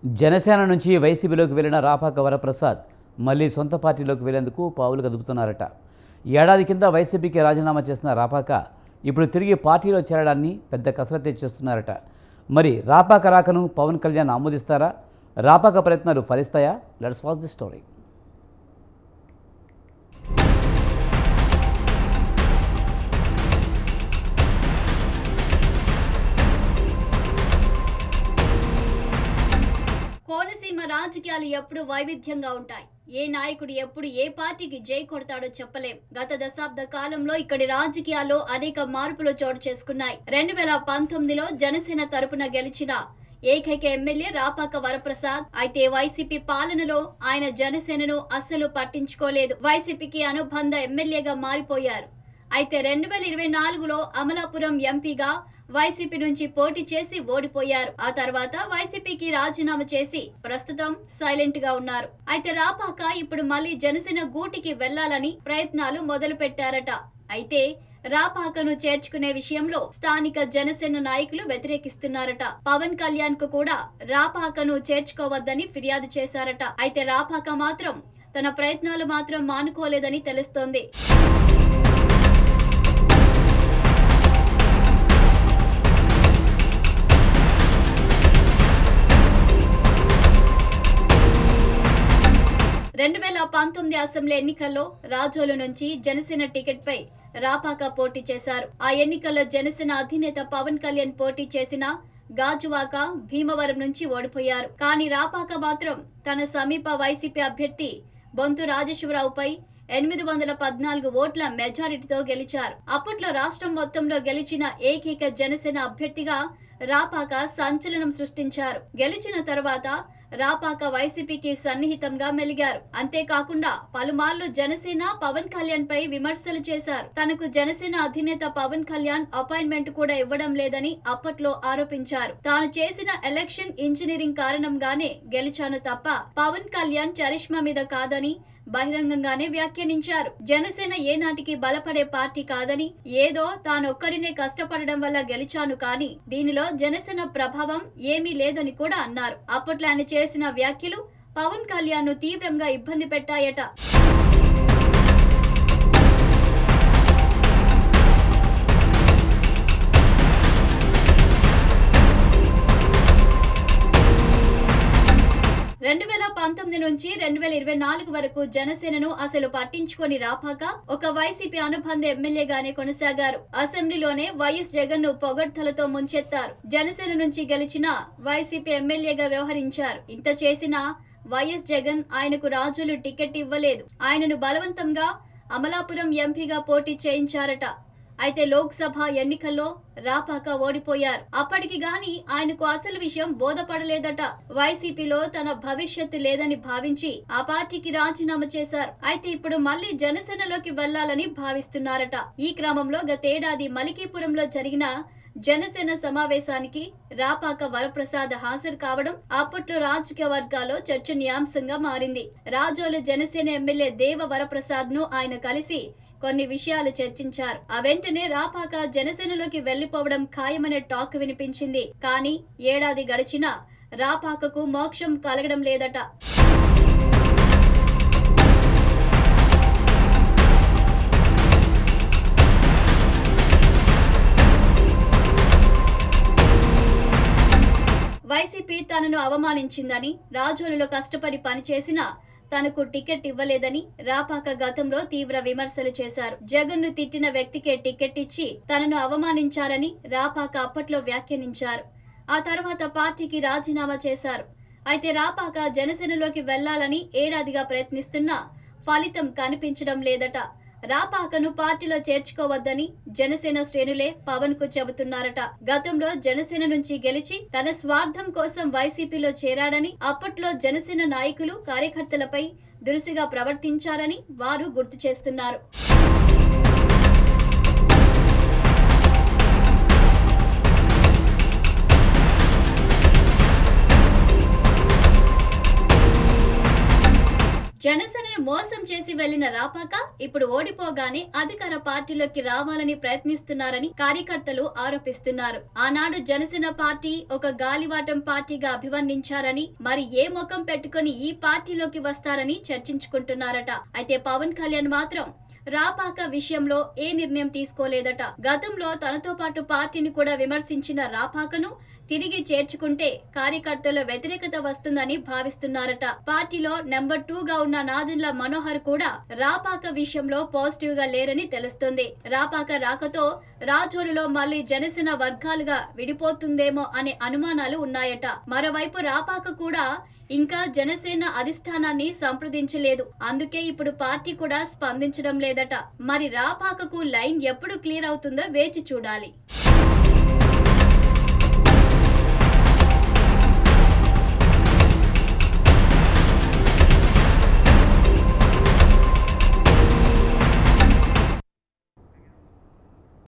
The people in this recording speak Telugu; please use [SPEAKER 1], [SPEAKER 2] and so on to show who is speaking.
[SPEAKER 1] జనసేన నుంచి వైసీపీలోకి వెళ్లిన రాపాక వరప్రసాద్ మళ్ళీ సొంత పార్టీలోకి వెళ్లేందుకు పావులు కదుపుతున్నారట. ఏడాది కింద వైసీపీకి రాజీనామా చేసిన రాపాక ఇప్పుడు తిరిగి పార్టీలో చేరడాన్ని పెద్ద కసరత్తే చేస్తున్నారట. మరి రాపాక రాకను పవన్ కళ్యాణ్ ఆమోదిస్తారా? రాపాక ప్రయత్నాలు ఫలిస్తాయా? Let's watch the story.
[SPEAKER 2] Konaseema రాజకీయాలు ఎప్పుడు వైవిధ్యంగా ఉంటాయి. ఏ నాయకుడు ఎప్పుడు ఏ పార్టీకి జై కొడతాడో చెప్పలేం. గత దశాబ్ద కాలంలో ఇక్కడి రాజకీయాల్లో అనేక మార్పులు చోటు చేసుకున్నాయి. 2019లో జనసేన తరపున గెలిచిన ఏకైక ఎమ్మెల్యే రాపాక వరప్రసాద్. అయితే వైసీపీ పాలనలో ఆయన జనసేనను అస్సలు పట్టించుకోలేదు. వైసీపీకి అనుబంధ ఎమ్మెల్యేగా మారిపోయారు. అయితే 2024లో అమలాపురం ఎంపీగా వైసీపీ నుంచి పోటీ చేసి ఓడిపోయారు. ఆ తర్వాత వైసీపీకి రాజీనామా చేసి ప్రస్తుతం సైలెంట్ గా ఉన్నారు. అయితే రాపాక ఇప్పుడు మళ్ళీ జనసేన గూటికి వెళ్లాలని ప్రయత్నాలు మొదలు పెట్టారట. అయితే రాపాకను చేర్చుకునే విషయంలో స్థానిక జనసేన నాయకులు వ్యతిరేకిస్తున్నారట. పవన్ కళ్యాణ్ కు కూడా రాపాకను చేర్చుకోవద్దని ఫిర్యాదు చేశారట. అయితే రాపాక మాత్రం తన ప్రయత్నాలు మాత్రం మానుకోలేదని తెలుస్తోంది. అసెంబ్లీ ఎన్నికల్లో రాజోలు నుంచి జనసేన టికెట్ పై రాపాక పోటీ చేశారు. ఆ ఎన్నికల్లో జనసేన అధినేత పవన్ కళ్యాణ్ పోటీ చేసిన గాజువాక, భీమవరం నుంచి ఓడిపోయారు. కానీ రాపాక మాత్రం తన సమీప వైసీపీ అభ్యర్థి బొంతు రాజేశ్వరరావుపై 814 ఓట్ల మెజారిటీతో గెలిచారు. అప్పట్లో రాష్ట్రం మొత్తంలో గెలిచిన ఏకైక జనసేన అభ్యర్థిగా రాపాక సంచలనం సృష్టించారు. గెలిచిన తర్వాత రాపాక వైసీపీకి సన్నిహితంగా మెలిగారు. అంతేకాకుండా పలుమార్లు జనసేన పవన్ కళ్యాణ్ పై విమర్శలు చేశారు. తనకు జనసేన అధినేత పవన్ కళ్యాణ్ అపాయింట్మెంట్ కూడా ఇవ్వడం లేదని అప్పట్లో ఆరోపించారు. తాను చేసిన ఎలక్షన్ ఇంజనీరింగ్ కారణంగానే గెలిచాను తప్ప పవన్ కళ్యాణ్ చరిష్మా మీద కాదని బహిరంగంగానే వ్యాఖ్యానించారు. జనసేన ఏనాటికి బలపడే పార్టీ కాదని, ఏదో తానొక్కడినే కష్టపడడం వల్ల గెలిచాను కానీ దీనిలో జనసేన ప్రభావం ఏమీ లేదని కూడా అన్నారు. అప్పట్లో ఆయన చేసిన వ్యాఖ్యలు పవన్ కళ్యాణ్ ను తీవ్రంగా ఇబ్బంది పెట్టాయట. నుంచి 2024 వరకు జనసేనను అసలు పట్టించుకొని రాపాక ఒక వైసీపీ అనుబంధ ఎమ్మెల్యేగానే కొనసాగారు. అసెంబ్లీలోనే వైఎస్ జగన్ ను పొగడ్తలతో ముంచెత్తారు. జనసేన నుంచి గెలిచిన వైసీపీ ఎమ్మెల్యేగా వ్యవహరించారు. ఇంత చేసినా వైఎస్ జగన్ ఆయనకు రాజులు టికెట్ ఇవ్వలేదు. ఆయనను బలవంతంగా అమలాపురం ఎంపీగా పోటీ చేయించారట. అయితే లోక్సభ ఎన్నికల్లో రాపాక ఓడిపోయారు. అప్పటికి గాని ఆయనకు అసలు విషయం బోధపడలేదట. వైసీపీలో తన భవిష్యత్తు లేదని భావించి ఆ పార్టీకి రాజీనామా చేశారు. అయితే ఇప్పుడు మళ్లీ జనసేనలోకి వెళ్లాలని భావిస్తున్నారట. ఈ క్రమంలో గతేడాది మలికీపురంలో జరిగిన జనసేన సమావేశానికి రాపాక వరప్రసాద్ హాజరు కావడం అప్పట్లో రాజకీయ వర్గాల్లో చర్చనీయాంశంగా మారింది. రాజోలు జనసేన ఎమ్మెల్యే దేవ వరప్రసాద్ ను ఆయన కలిసి కొన్ని విషయాలు చర్చించారు. ఆ వెంటనే రాపాక జనసేనలోకి వెళ్లిపోవడం ఖాయమనే టాక్ వినిపించింది. కానీ ఏడాది గడిచినా రాపాకకు మోక్షం కలగడం లేదట. వైసీపీ తనను అవమానించిందని, రాజోలులో కష్టపడి పనిచేసిన తనకు టికెట్ ఇవ్వలేదని రాపాక గతంలో తీవ్ర విమర్శలు చేశారు. జగన్ ను తిట్టిన వ్యక్తికే టికెట్ ఇచ్చి తనను అవమానించారని రాపాక అప్పట్లో వ్యాఖ్యానించారు. ఆ తర్వాత పార్టీకి రాజీనామా చేశారు. అయితే రాపాక జనసేనలోకి వెళ్లాలని ఏడాదిగా ప్రయత్నిస్తున్నా ఫలితం కనిపించడం లేదట. రాపాకను పార్టీలో చేర్చుకోవద్దని జనసేన శ్రేణులే పవన్ కు చెబుతున్నారట. గతంలో జనసేన నుంచి గెలిచి తన స్వార్థం కోసం వైసీపీలో చేరాడని, అప్పట్లో జనసేన నాయకులు కార్యకర్తలపై దురుసుగా ప్రవర్తించారని వారు గుర్తు చేస్తున్నారు. జనసేనను మోసం చేసి వెళ్లిన రాపాక ఇప్పుడు ఓడిపోగానే అధికార పార్టీలోకి రావాలని ప్రయత్నిస్తున్నారని కార్యకర్తలు ఆరోపిస్తున్నారు. ఆనాడు జనసేన పార్టీ ఒక గాలివాటం పార్టీగా అభివర్ణించారని, మరి ఏ ముఖం పెట్టుకుని ఈ పార్టీలోకి వస్తారని చర్చించుకుంటున్నారట. అయితే పవన్ కళ్యాణ్ మాత్రం రాపాక విషయంలో ఏ నిర్ణయం తీసుకోలేదట. గతంలో తనతో పాటు పార్టీని కూడా విమర్శించిన రాపాకను తిరిగి చేర్చుకుంటే కార్యకర్తల వ్యతిరేకత వస్తుందని భావిస్తున్నారట. పార్టీలో నెంబర్ 2గా ఉన్న నాదెండ్ల మనోహర్ కూడా రాపాక విషయంలో పాజిటివ్ గా లేరని తెలుస్తుంది. రాపాక రాకతో రాజోలులో మళ్లీ జనసేన వర్గాలుగా విడిపోతుందేమో అనే అనుమానాలు ఉన్నాయట. మరోవైపు రాపాక కూడా ఇంకా జనసేన అధిష్టానాన్ని సంప్రదించలేదు. అందుకే ఇప్పుడు పార్టీ కూడా స్పందించడం లేదట. మరి రాపాకకు లైన్ ఎప్పుడు క్లియర్ అవుతుందో వేచి చూడాలి.